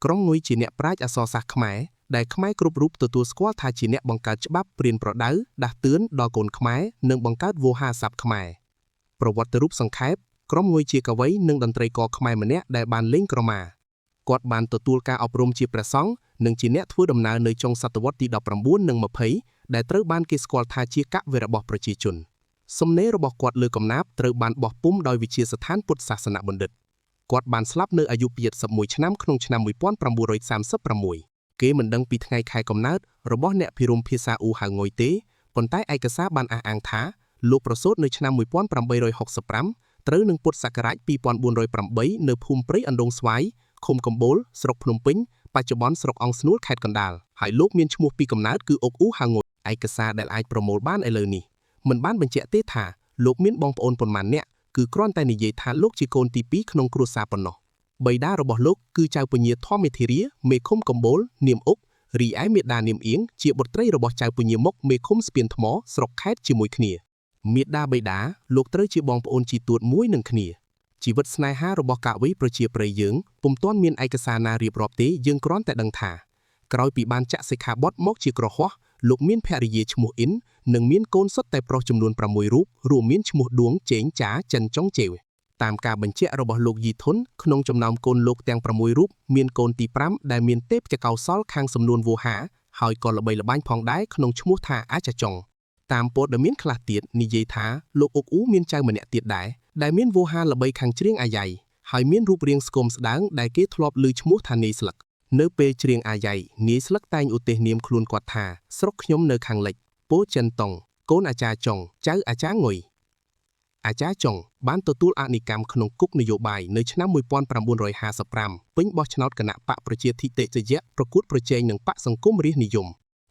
ក្រុមងុយជាអ្នកប្រាជ្ញអក្សរសាស្ត្រខ្មែរដែលខ្មែរគ្រប់រូបទទួលស្គាល់ថាជាអ្នកបង្កើតច្បាប់ព្រានប្រដៅដាស់តឿនដល់កូនខ្មែរនិងបង្កើតវោហារស័ព្ទខ្មែរប្រវត្តិរូបសង្ខេបក្រុមងុយជាកវីនិងតន្ត្រីករខ្មែរម្នាក់ដែលបានលេងក្រមាគាត់បានទទួលការអប់រំជាព្រះសង្ឃនិងជាអ្នកធ្វើដំណើរនៅចុងសតវត្សទី19និង20ដែលត្រូវបានគេស្គាល់ថាជាកវីរបស់ប្រជាជនសំណេររបស់គាត់លើកំណាព្យត្រូវបានបោះពុម្ពដោយវិទ្យាស្ថានពុទ្ធសាសនបណ្ឌិតគាត់បានស្លាប់នៅអាយុ81ឆ្នាំក្នុងឆ្នាំ1936គេមិនដឹងពីថ្ងៃខែកំណើតរបស់អ្នកភិរមភាសាអ៊ូហៅងុយទេប៉ុន្តែឯកសារបានអះអាងថាលោកប្រសូតនៅឆ្នាំ1865ត្រូវនឹងពុទ្ធសករាជ2408នៅភូមិព្រៃអណ្ដូងស្វាយឃុំកំបូលស្រុកភ្នំពេញបច្ចុប្បន្នស្រុកអង្គស្នួលខេត្តកណ្ដាលហើយលោកមានឈ្មោះពីកំណើតគឺអុកអ៊ូហៅងុយឯកសារដែលអាចប្រមូលបានឥឡូវនេះមិនបានបញ្ជាក់ទេថាលោកមានបងប្អូនប៉ុន្មាននាក់គឺគ្រាន់តែនិយាយថាលោកជាកូនទី2ក្នុងគ្រួសារប៉ុណ្ណោះបិតារបស់លោកគឺចៅពញាធម្មមេធារាមេឃុំកំបូលនាមអុករីឯមាតានាមអៀងជាបុត្រីរបស់ចៅពញាមុខមេឃុំស្ពានថ្មស្រុកខេត្តជាមួយគ្នាមាតាបិតាលោកត្រូវជាបងប្អូនជីទួតមួយនឹងគ្នាជីវិតស្នេហារបស់កវីប្រជាប្រិយយើងពុំទាន់មានឯកសារណារៀបរាប់ទេយើងគ្រាន់តែដឹងថាក្រោយពីបានចាក់សិក្ខាបទមកជាក្រហមលោកមានភរិយាឈ្មោះអ៊ីននិងមានកូនសុទ្ធតែប្រុសចំនួន6រូបរួមមានឈ្មោះដួងចេងចាចិនចុងជេវតាមការបញ្ជាក់របស់លោកយីធុនក្នុងចំណោមកូនលោកទាំង6រូបមានកូនទី5ដែលមានទេពចកោសលខាងសំនួនវោហារហើយក៏ល្បីល្បាញផងដែរក្នុងឈ្មោះថាអាចចុងតាមព័ត៌មានខ្លះទៀតនិយាយថាលោកអុកអ៊ូមានចៅម្នាក់ទៀតដែរដែលមានវោហារល្បីខាងច្រៀងអាយ៉ៃហើយមានរូបរាងស្គមស្ដើងដែលគេធ្លាប់ឮឈ្មោះថានាយស្លឹកនៅពេលច្រៀងអាយ៉ៃនាយស្លឹកតែងឧទ្ទិសនាមខ្លួនគាត់ថាស្រុកខ្ញុំនៅខាងលិចពោចិនតុងកូនអាចារ្យចុងចៅអាចារ្យងុយអាចារ្យចុងបានទទួលអនិកម្មក្នុងគុកនយោបាយនៅឆ្នាំ1955ពេញបោះឆ្នោតគណៈបកប្រជាធិតិចយៈប្រកួតប្រជែងនឹងបកសង្គមរាស្ត្រនិយម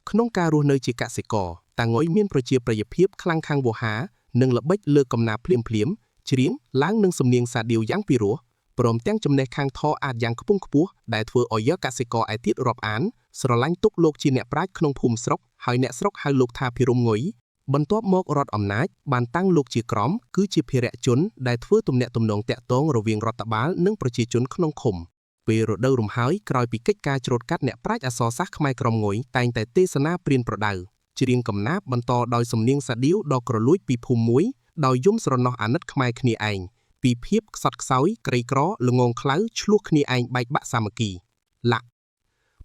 ក្នុងការរស់នៅជាកសិករតាងុយមានប្រជាប្រិយភាពខ្លាំងខាងវោហារនិងល្បិចលើកំណាព្យភ្លាមច្រៀងឡើងនឹងសំនៀងសាដៀវយ៉ាងពិរោះព្រមទាំងចំណេះខាងធរអាចយ៉ាងខ្ពង់ខ្ពស់ដែលធ្វើឲ្យយកកសិករឯទៀតរាប់អានស្រឡាញ់ទុកលោកជាអ្នកប្រាជ្ញក្នុងភូមិស្រុកហើយអ្នកស្រុកហៅលោកថាភិរមងុយបន្ទាប់មករដ្ឋអំណាចបានតាំងលោកជាក្រមគឺជាភារៈជនដែលធ្វើទំនាក់ទំនងតាក់ទងរវាងរដ្ឋបាលនិងប្រជាជនក្នុងឃុំពេលរដូវរំហើយក្រោយពីកិច្ចការច្រូតកាត់អ្នកប្រាជ្ញអក្សរសាស្ត្រខ្មែរក្រមងុយតែងតែទេសនាព្រានប្រដៅច្រៀងកំណាព្យបន្តដោយសំនៀងសាដៀវដ៏ក្រលួចពីភូមិមួយដោយយំស្រណោះអាណិតខ្មែរគ្នាឯងពីភាពខ្សត់ខ្សោយក្រីក្រល្ងងខ្លៅឆ្លោះគ្នាឯងបែកបាក់សាមគ្គីឡាក់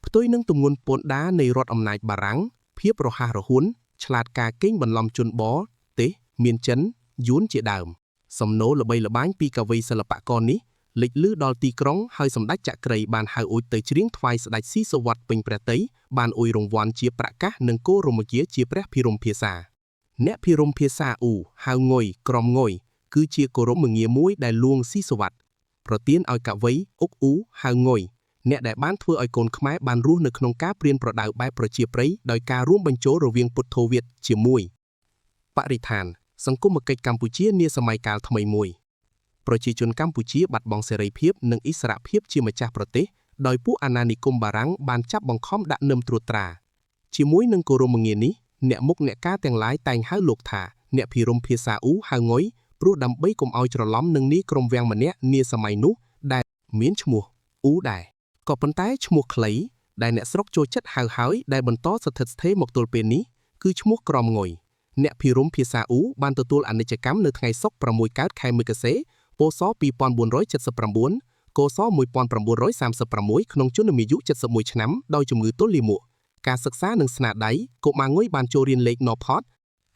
ផ្ទុយនឹងទម្ងន់ពន្ធដារនៃរដ្ឋអំណាចបារាំងភាពរហ័សរហួនឆ្លាតការកេងបន្លំជនបរទេសមានចិនយួនជាដើមសំណូរល្បីល្បាញពីកវីសិល្បករនេះលេចលឺដល់ទីក្រុងហើយសម្ដេចចក្រីបានហៅអ៊ុចទៅច្រៀងថ្វាយស្ដេចស៊ីសុវត្ថិពេញព្រះទ័យបានអ៊ុយរង្វាន់ជាប្រកាសនិងគោរមគាជាព្រះភិរមភាសាអ្នកភិរមភាសាអ៊ូហៅងុយក្រមងុយគឺជាគោរមងារមួយដែលលួងស៊ីសុវត្ថិប្រទានឲ្យកវីអុកអ៊ូហៅងុយអ្នកដែលបានធ្វើឲ្យកូនខ្មែរបានរស់នៅក្នុងការព្រានប្រដៅបែបប្រជាប្រិយដោយការរួមបញ្ចូលរវាងពុទ្ធោវាទជាមួយបរិស្ថានសង្គមគិច្ចកម្ពុជានាសម័យកាលថ្មីមួយប្រជាជនកម្ពុជាបាត់បង់សេរីភាពនិងឥស្សរភាពជាម្ចាស់ប្រទេសដោយពួកអាណានិគមបារាំងបានចាប់បង្ខំដាក់នឹមត្រួតត្រាជាមួយនឹងគោរមងារនេះអ្នកមុខអ្នកការទាំងឡាយតែងហៅលោកថាអ្នកភិរមភាសាអ៊ូហៅងុយព្រោះដើម្បីកុំឲ្យច្រឡំនឹងនាយក្រុមវាំងម្នាក់នាសម័យនោះដែលមានឈ្មោះអ៊ូដែរក៏ប៉ុន្តែឈ្មោះខ្លីដែលអ្នកស្រុកចូលចិត្តហៅហើយដែលបន្តស្ថិតស្ថេរមកទល់ពេលនេះគឺឈ្មោះក្រមងុយអ្នកភិរមភាសាអ៊ូបានទទួលអនិច្ចកម្មនៅថ្ងៃសុក្រ6កើតខែមិគសេពស2479កស1936ក្នុងជនមាយុ71ឆ្នាំដោយជំងឺទល់លាមកការសិក្សានិងស្នាដៃកុមាรงុយបានចូលរៀនលេខណផត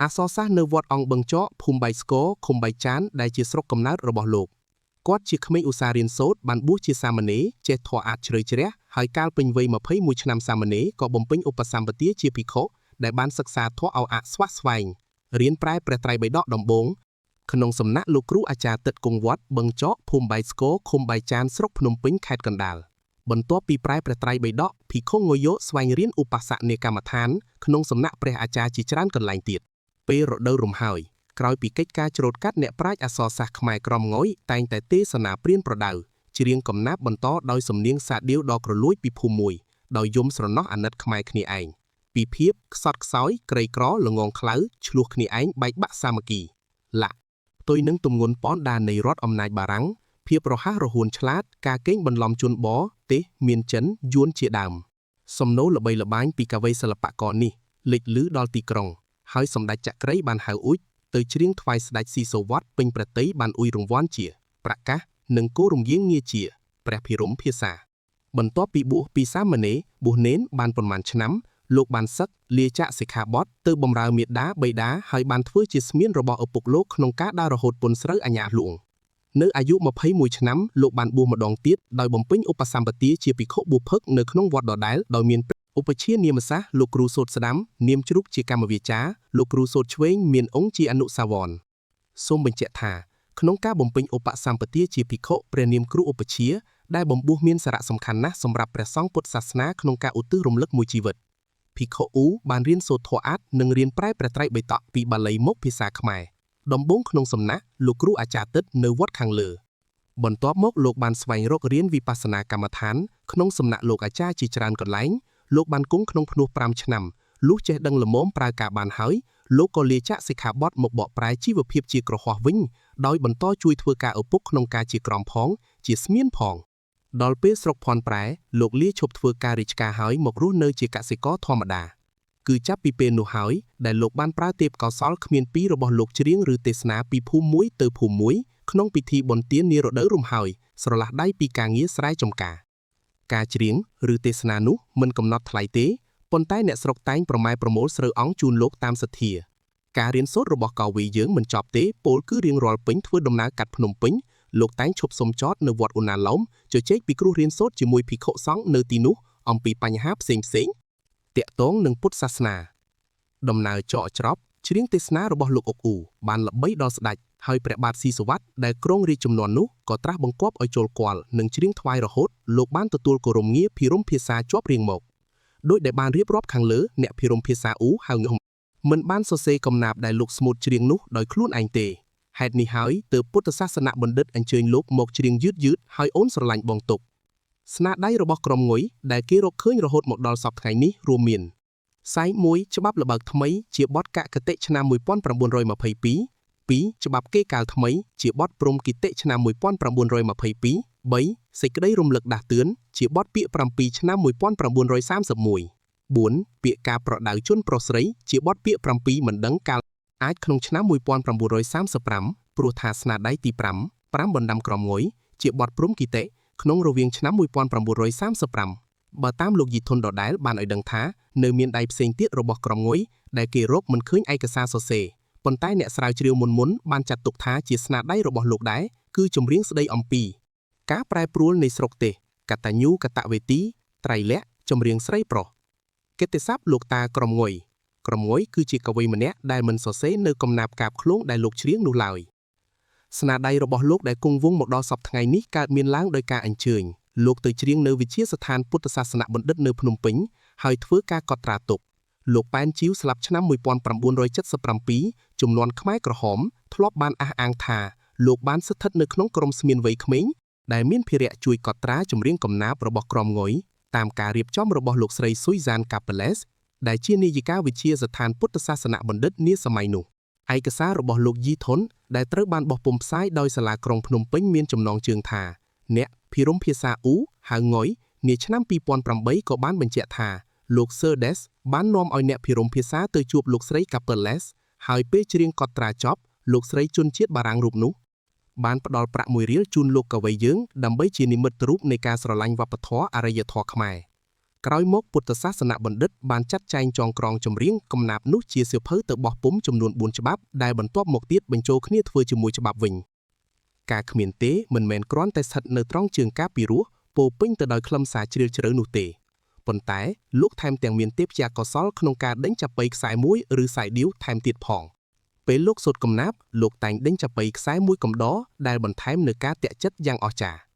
អក្សរសាស្ត្រនៅវត្តអង្គបឹងចកភូមិបៃស្គរឃុំបៃចានដែលជាស្រុកកំណើតរបស់លោកគាត់ជាក្មេងឧស្សាហ៍រៀនសូត្របានបួសជាសាមណេរចេះធម៌អាថ៌ជ្រៅជ្រះហើយកាលពេញវ័យ21ឆ្នាំសាមណេរក៏បំពេញឧបសម្បទាជាភិក្ខុដែលបានសិក្សាធម៌ឲ្យអាក់ស្វាក់ស្វែងរៀនប្រែព្រះត្រៃបិដកដំបូងក្នុងសំណាក់លោកគ្រូអាចារ្យទឹកគង់វត្តបឹងចកភូមិបៃស្គរឃុំបៃចានស្រុកភ្នំពេញខេត្តកណ្ដាលបន្ទាប់ពីប្រែព្រះត្រៃបិដកភិក្ខុងុយយោស្វែងរៀនឧបសគ្គនេកម្មដ្ឋានក្នុងសំណាក់ព្រះអាចារ្យជាច្រើនកន្លែងទៀតពេលរដូវរំហើយក្រោយពីកិច្ចការច្រូតកាត់អ្នកប្រាជ្ញអក្សរសាស្ត្រខ្មែរក្រមងុយតែងតែទេសនាព្រានប្រដៅច្រៀងកំណាព្យបន្តដោយសំនៀងសាដៀវដ៏ក្រលួចពីភូមិមួយដោយយំស្រណោះអាណិតខ្មែរគ្នាឯងពីភាពខ្សត់ខ្សោយក្រីក្រល្ងងខ្លៅឆ្លោះគ្នាឯងបែកបាក់សាមគ្គីឡាក់ផ្ទុយនឹងទម្ងន់ពន្ធដារនៃរដ្ឋអំណាចបារាំង ភាពរហ័សរហួនឆ្លាតការកេងបន្លំជន់បទេសមានចិនយួនជាដើមសំណួរល្បីល្បាញពីកាវ័យសិល្បករនេះលេចលឺដល់ទីក្រុងហើយសម្ដេចចក្រីបានហៅអ៊ុចទៅច្រៀងថ្វាយស្ដេចស៊ីសូវ័តពេញប្រតិយបានអ៊ុយរង្វាន់ជាប្រកាសនិងគោរំយាងងារជាព្រះភិរមភាសាបន្ទាប់ពីបួសពីសាមណេរបួសនេនបានប៉ុន្មានឆ្នាំលោកបានសឹកលាចាកសិក្ខាបទទៅបម្រើមេដាបិតាហើយបានធ្វើជាស្មៀនរបស់ឪពុកលោកក្នុងការដើររហូតពន្ធស្រូវអាញាហ្លួងនៅអាយុ21ឆ្នាំលោកបានបួសម្ដងទៀតដោយបំពេញឧបសម្បទាជាភិក្ខុបួសផឹកនៅក្នុងវត្តដដែលដោយមានឧបជានាមសាស្ត្រលោកគ្រូសូត្រស្ដាំនាមជ្រូកជាកម្មវាចាលោកគ្រូសូត្រឆ្វេងមានអង្គជាអនុសាវរណ៍សូមបញ្ជាក់ថាក្នុងការបំពេញឧបសម្បទាជាភិក្ខុព្រះនាមគ្រូឧបជាដែលបំពោះមានសារៈសំខាន់ណាស់សម្រាប់ព្រះសង្ឃពុទ្ធសាសនាក្នុងការឧទ្ទិសរំលឹកមួយជីវិតភិក្ខុអ៊ូបានរៀនសូត្រធម៌អាថ៌និងរៀនប្រែព្រះត្រៃបិដកពីបាលីមកភាសាខ្មែរដំបូងក្នុងសំណាក់លោកគ្រូអាចារ្យទឹកនៅវត្តខាងលើបន្ទាប់មកលោកបានស្វែងរករៀនវិបស្សនាកម្មដ្ឋានក្នុងសំណាក់លោកអាចារ្យជាច្រើនកន្លែងលោកបានគង់ក្នុងភ្នោះ5ឆ្នាំលុះចេះដឹងល្មមប្រើការបានហើយលោកក៏លាចាកសិក្ខាបទមកបកប្រែជីវភាពជាក្រហមវិញដោយបន្តជួយធ្វើការឪពុកក្នុងការជាក្រមផងជាស្មៀនផងដល់ពេលស្រុកភ័ណ្ឌប្រែលោកលាឈប់ធ្វើការរាជការហើយមករស់នៅជាកសិករធម្មតាគឺចាប់ពីពេលនោះហើយដែលលោកបានប្រើទេពកោសល្យគ្មានពីររបស់លោកច្រៀងឬទេសនាពីភូមិមួយទៅភូមិមួយក្នុងពិធីបុណ្យទាននារដូវរំហើយស្រឡះដៃពីការងារស្រែចម្ការការច្រៀងឬទេសនានោះមិនកំណត់ថ្លៃទេប៉ុន្តែអ្នកស្រុកតែងប្រម៉ែប្រមូលស្រូវអង្គជូនលោកតាមសទ្ធាការរៀនសូត្ររបស់កវីយើងមិនចប់ទេពោលគឺរៀងរាល់ពេញធ្វើដំណើរកាត់ភ្នំពេញលោកតែងឈប់សុំចតនៅវត្តឧណាឡោមជជែកពីគ្រោះរៀនសូត្រជាមួយភិក្ខុសង្ឃនៅទីនោះអំពីបញ្ហាផ្សេងតាក់ទងនឹងពុទ្ធសាសនាដំណើរចកច្រប់ច្រៀងទេសនារបស់លោកអុកអ៊ូបានល្បីដល់ស្ដេចហើយព្រះបាទស៊ីសុវត្ថិដែលគ្រងរាជជំនាន់នោះក៏ត្រាស់បង្គាប់ឲ្យចូលគាល់និងច្រៀងថ្វាយរហូតលោកបានទទួលគោរមងារភិរមភាសាជាប់រៀងមកដោយដែលបានរៀបរាប់ខាងលើអ្នកភិរមភាសាអ៊ូហៅងំមិនបានសរសេរកំណាព្យដែលលោកស្មូតច្រៀងនោះដោយខ្លួនឯងទេហេតុនេះហើយទើបពុទ្ធសាសនបណ្ឌិតអញ្ជើញលោកមកច្រៀងយឺតហើយអូនស្រឡាញ់បងទុកស្នាដៃរបស់ក្រុមងុយដែលគេរកឃើញរហូតមកដល់សព្វថ្ងៃនេះរួមមានផ្សាយ1ច្បាប់ល្បើកថ្មីជាបទកគតិឆ្នាំ1922 2ច្បាប់គេកាលថ្មីជាបទព្រំគិតិឆ្នាំ1922 3សេចក្តីរំលឹកដាស់តឿនជាបទពាក្យ7ឆ្នាំ1931 4ពាក្យការប្រដៅជនប្រុសស្រីជាបទពាក្យ7មិនដឹងកាលអាចក្នុងឆ្នាំ1935ព្រោះថាស្នាដៃទី5បណ្ដាំក្រមងុយជាបទព្រំគិតិក្នុងរវាងឆ្នាំ1935បើតាមលោកយីធុនដដែលបានឲ្យដឹងថានៅមានដៃផ្សេងទៀតរបស់ក្រមងុយដែលគេរកមិនឃើញឯកសារសរសេរប៉ុន្តែអ្នកស្រាវជ្រាវមុនបានចាត់ទុកថាជាស្នាដៃរបស់លោកដែរគឺចម្រៀងស្ដីអំពីការប្រែប្រួលនៃស្រុកទេសកតញ្ញូកតវេទីត្រៃលក្ខណ៍ចម្រៀងស្រីប្រុសកិត្តិស័ព្ទលោកតាក្រមងុយគឺជាកវីម្នាក់ដែលមិនសរសេរនៅកំណាព្យកាព្យឃ្លោងដែលលោកច្រៀងនោះឡើយស្នាដៃរបស់លោកដែលគង់វង្សមកដល់សព្វថ្ងៃនេះកើតមានឡើងដោយការអញ្ជើញលោកទៅច្រៀងនៅវិទ្យាស្ថានពុទ្ធសាសនបណ្ឌិតនៅភ្នំពេញហើយធ្វើការកត់ត្រាទុកលោកប៉ែនជីវស្លាប់ឆ្នាំ1977ជំនាន់ខ្មែរក្រហមធ្លាប់បានអះអាងថាលោកបានស្ថិតនៅក្នុងក្រុមស្មានវ័យក្មេងដែលមានភារៈជួយកត់ត្រាចម្រៀងកំណាព្យរបស់ក្រុមងុយតាមការរៀបចំរបស់លោកស្រីស៊ុយហ្សានកាប៉េលេសដែលជានាយិកាវិទ្យាស្ថានពុទ្ធសាសនបណ្ឌិតនាសម័យនោះឯកសាររបស់លោកយីធុនដែលត្រូវបានបោះពុម្ពផ្សាយដោយសាលាក្រុងភ្នំពេញមានចំណងជើងថាអ្នកភិរមភាសាអ៊ូហៅងុយនាឆ្នាំ2008ក៏បានបញ្ជាក់ថាលោក Sir Des បាននាំឲ្យអ្នកភិរមភាសាទៅជួបលោកស្រី Capeles ហើយពេលច្រៀងកត់ត្រាចប់លោកស្រីជនជាតិបារាំងរូបនោះបានផ្ដល់ប្រាក់1រៀលជូនលោកកវីយើងដើម្បីជានិមិត្តរូបនៃការស្រឡាញ់វប្បធម៌អរិយធម៌ខ្មែរក្រោយមកពុទ្ធសាសនបណ្ឌិតបានចាត់ចែងចងក្រងចម្រៀងកំណាព្យនោះជាសៀវភៅទៅបោះពុម្ពចំនួន4ច្បាប់ដែលបន្ទាប់មកទៀតបញ្ចូលគ្នាធ្វើជាមួយច្បាប់វិញការគ្មានទេមិនមែនគ្រាន់តែស្ថិតនៅត្រង់ជើងការពីរោះពោពេញទៅដោយខ្លឹមសារជ្រាលជ្រៅនោះទេប៉ុន្តែលោកថែមទាំងមានទេពជាកោសល្យក្នុងការដេញចាប៉ីខ្សែមួយឬខ្សែដៀវថែមទៀតផងពេលលោកសូត្រកំណាព្យលោកតែងដេញចាប៉ីខ្សែមួយកំដរដែលបន្ថែមនូវការតាក់ចិត្តយ៉ាងអស្ចារ្យ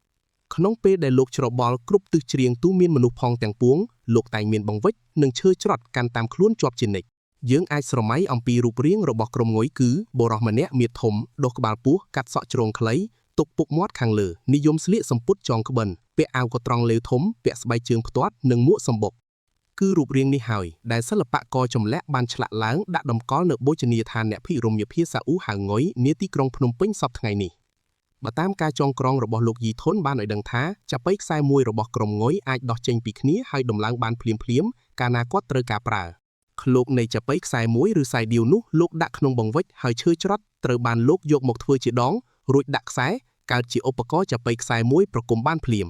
ក្នុងពេលដែលលោកច្របល់គ្រប់ទិសច្រៀងទូមានមនុស្សផងទាំងពួងលោកតែងមានបង្វិចនិងឈើច្រត់កាន់តាមខ្លួនជាប់ជានិច្ចយើងអាចស្រមៃអំពីរូបរាងរបស់ក្រុមងុយគឺបុរសម្នាក់មាឌធំដុសក្បាលពោះកាត់សក់ជ្រងខ្លីទុកពុកមាត់ខាងលើនិយមស្លៀកសំពត់ចងក្បិនពាក់អាវកត្រង់លេវធំពាក់ស្បែកជើងផ្ទាត់និងមួកសំបុកគឺរូបរាងនេះហើយដែលសិល្បករចម្លាក់បានឆ្លាក់ឡើងដាក់តម្កល់នៅបូជនីយដ្ឋានអ្នកភិរមភាសាអ៊ូហៅងុយនាទីក្រុងភ្នំពេញសប្តាហ៍ថ្ងៃនេះ បើតាមការចងក្រងរបស់លោកយីធុនបានឲ្យដឹងថាចាប់បីខ្សែមួយរបស់ក្រុមងុយអាចដោះចេញពីគ្នាហើយដំឡើងបានភ្លាមកាលណាគាត់ត្រូវការប្រើឃ្លោកនៃចាប់បីខ្សែមួយឬខ្សែឌីវនោះលោកដាក់ក្នុងបង្វិចហើយឈើច្រត់ត្រូវបានលោកយកមកធ្វើជាដងរួចដាក់ខ្សែកើតជាឧបករណ៍ចាប់បីខ្សែមួយប្រគំបានភ្លាម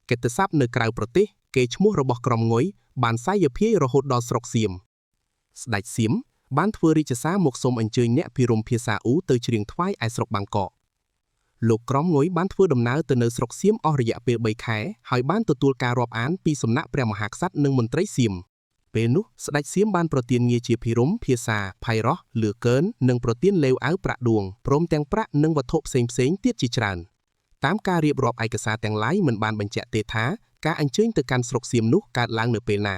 កិត្តិស័ព្ទនៅក្រៅប្រទេសគេឈ្មោះរបស់ក្រុមងុយបានសាយភាយរហូតដល់ស្រុកសៀមស្ដេចសៀមបានធ្វើរាជសារមកសូមអញ្ជើញអ្នកភិរមភាសាអ៊ូទៅច្រៀងថ្វាយឯស្រុកបាងកកលោកក្រុមងុយបានធ្វើដំណើរទៅនៅស្រុកសៀមអស់រយៈពេល3ខែហើយបានទទួលការរាប់អានពីសំណាក់ព្រះមហាក្សត្រនិងមន្ត្រីសៀមពេលនោះស្ដេចសៀមបានប្រទានងារជាភិរមភាសាផៃរ៉ោះលឺកើននិងប្រទានលេវអាវប្រាក់ដួងព្រមទាំងប្រាក់និងវត្ថុផ្សេងទៀតជាច្រើនតាមការរៀបរាប់ឯកសារទាំងឡាយមិនបានបញ្ជាក់ទេថាការអញ្ជើញទៅកាន់ស្រុកសៀមនោះកើតឡើងនៅពេលណា